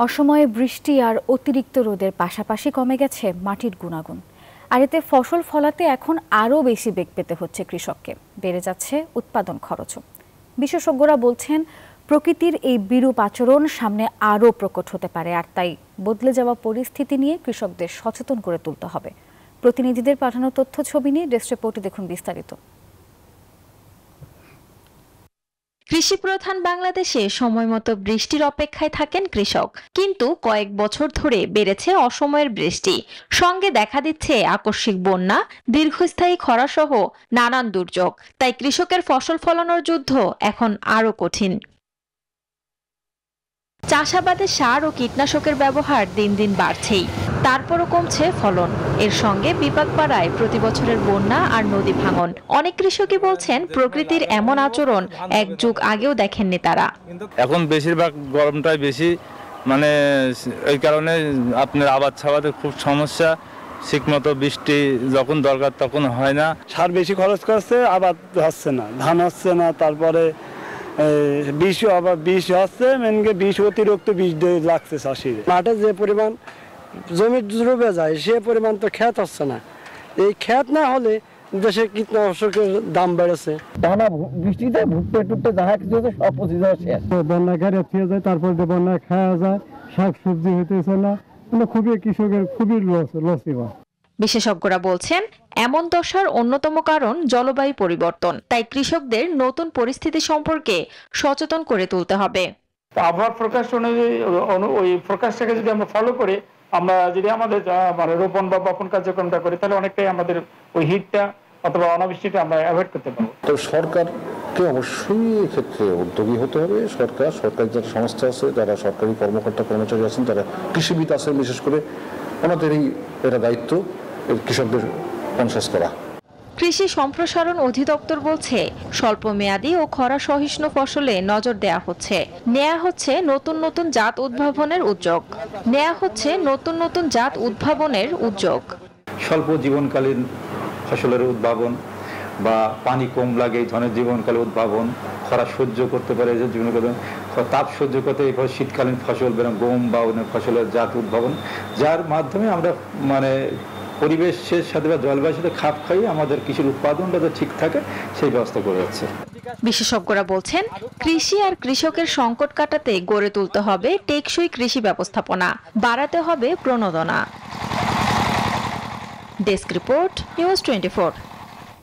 অসময়ে বৃষ্টি আর অতিরিক্ত রোদের পাশাপাশি কমে গেছে মাটির গুণাগুণ। আর এতে ফসল ফলাতে এখন আরও বেশি বেগ পেতে হচ্ছে কৃষককে, বেড়ে যাচ্ছে উৎপাদন খরচও। বিশেষজ্ঞরা বলছেন প্রকৃতির এই বিরূপ আচরণ সামনে আরও প্রকট হতে পারে, আর তাই বদলে যাওয়া পরিস্থিতি নিয়ে কৃষকদের সচেতন করে তুলতে হবে। প্রতিনিধিদের পাঠানো তথ্য ছবি নিয়ে ডেস্ক রিপোর্টে দেখুন বিস্তারিত। কৃষি প্রধান বাংলাদেশে সময়মতো বৃষ্টির অপেক্ষায় থাকেন কৃষক, কিন্তু কয়েক বছর ধরে বেড়েছে অসময়ের বৃষ্টি, সঙ্গে দেখা দিচ্ছে আকস্মিক বন্যা, দীর্ঘস্থায়ী খরাসহ নানান দুর্যোগ। তাই কৃষকের ফসল ফলানোর যুদ্ধ এখন আরো কঠিন। চাষাবাদে সার ও কীটনাশকের ব্যবহার দিন দিন বাড়ছেই, তারপরও কমছে ফলন। এর সঙ্গে বিপাক বাড়ায় প্রতি বছরের বন্যা আর নদী ভাঙন। অনেক কৃষকই বলছেন প্রকৃতির এমন আচরণ এক যুগ আগেও দেখেননি তারা। এখন বেশিরভাগ গরমটাই বেশি, মানে এই কারণে আপনার আবাদ ছাবাদের খুব সমস্যা। ঠিকমতো বৃষ্টি যখন দরকার তখন হয় না। সার বেশি খরচ করছে, আবাদ হচ্ছে না, ধান হচ্ছে না, তারপরে বিষও আবার বিষ হচ্ছে, মেনকে বিষ অতিরিক্ত বিষ লাগছে চাষির। মাঠে যে পরিমাণ জমি ডুবে যায় সে পরিমাণ তো ক্ষেত হচ্ছে না। এই ক্ষেত না হলে দেশে কীটনাশকের দাম বেড়েছে। টানা বৃষ্টিতে ভুট্টে টুট্টে যাহা কিছু সব পচে যাওয়া শেষ। বন্যায় গাড়ি ফিরে যায়, তারপর বন্যায় খাওয়া যায়, শাক সবজি হইতেছে না, খুবই কৃষকের খুবই লসই হয়। বিশেষজ্ঞরা বলছেন এমন দশার অন্যতম কারণ জলবায়ু পরিবর্তন। তাই কৃষকদের নতুন পরিস্থিতি সম্পর্কে সচেতন করে তুলতে হবে। আবহাওয়ার ফোরকাস্ট অনুযায়ী ওই ফোরকাস্টটাকে যদি আমরা ফলো করে আমরা যদি আমাদের মানে রোপণ বা বপন কার্যক্রমটা করি, তাহলে অনেকটাই আমাদের ওই হিটটা অথবা অনাবৃষ্টিটা আমরা অ্যাভয়েড করতে পারবো। তো সরকারকে অবশ্যই এক্ষেত্রে উদ্যোগী হতে হবে। সরকারি যারা সংস্থা আছে, যারা সরকারি কর্মকর্তা কর্মচারী আছেন, যারা কৃষিবিদ আছেন, বিশেষ করে ওনাদেরই এটা দায়িত্ব কৃষকদের কনসাস করা। কৃষি সম্প্রসারণ অধিদপ্তর বলছে স্বল্প মেয়াদী ও খরা সহিষ্ণু ফসলে নজর দেয়া হচ্ছে। নেওয়া হচ্ছে নতুন নতুন জাত উদ্ভাবনের উদ্যোগ। স্বল্প জীবনকালীন ফসলের উদ্ভাবন বা পানি কম লাগে এই ধরনের জীবনকালীন উদ্ভাবন, খরা সহ্য করতে পারে যে জীবনকালীন, তাপ সহ্য করতে এই শীতকালীন ফসল বেরোন গম বা অন্য ফসলের জাত উদ্ভাবন, যার মাধ্যমে আমরা মানে পরিবেশের সাথে বা জলবায়ুর সাথে খাপ খাইয়ে আমাদের কৃষির উৎপাদনটা তো ঠিক থাকে সেই ব্যবস্থা করে যাচ্ছে। বিশেষজ্ঞরা বলছেন কৃষি আর কৃষকের সংকট কাটাতে গড়ে তুলতে হবে টেকসই কৃষি ব্যবস্থাপনা, বাড়াতে হবে প্রণোদনা। Desk report, news 24।